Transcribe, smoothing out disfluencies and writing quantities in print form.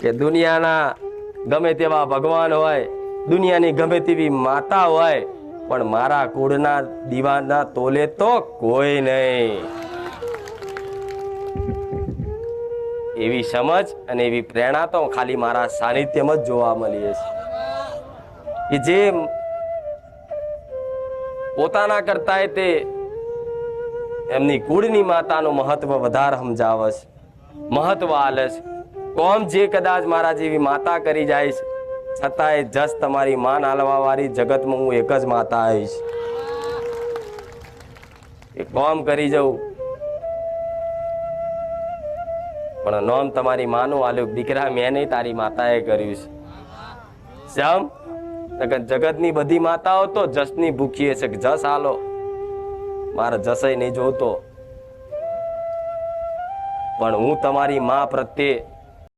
કે દુનિયાના ગમે તેવા ભગવાન હોય, દુનિયાની ગમે તેવી માતા હોય, પણ મારા કુળના દીવાના તોલે તો કોઈ નહીં. એવી સમજ અને એવી પ્રેરણા તો ખાલી મારા સાનિધ્યમાં જ જોવા મળી છે કે જે પોતાના કરતા તે એમની કુળની માતાનું મહત્વ વધારે સમજાવે છે, મહત્વ આલે છે. કોમ જે કદાચ મારા જેવી માતા કરી જાય છે, છતાંય જસ તમારી માન આલવા વાળી જગતમાં હું એક જ માતા આવીશ. એ કોમ કરી જવું પણ નોમ તમારી માનું આલ્યું. દીકરા મેં નહીં, તારી માતાએ કર્યું છે. સમ જગતની બધી માતાઓ તો જસની ભૂખીએ છે કે જસ હાલો, મારે જસય નહીં જોતો. પણ હું તમારી માં પ્રત્યે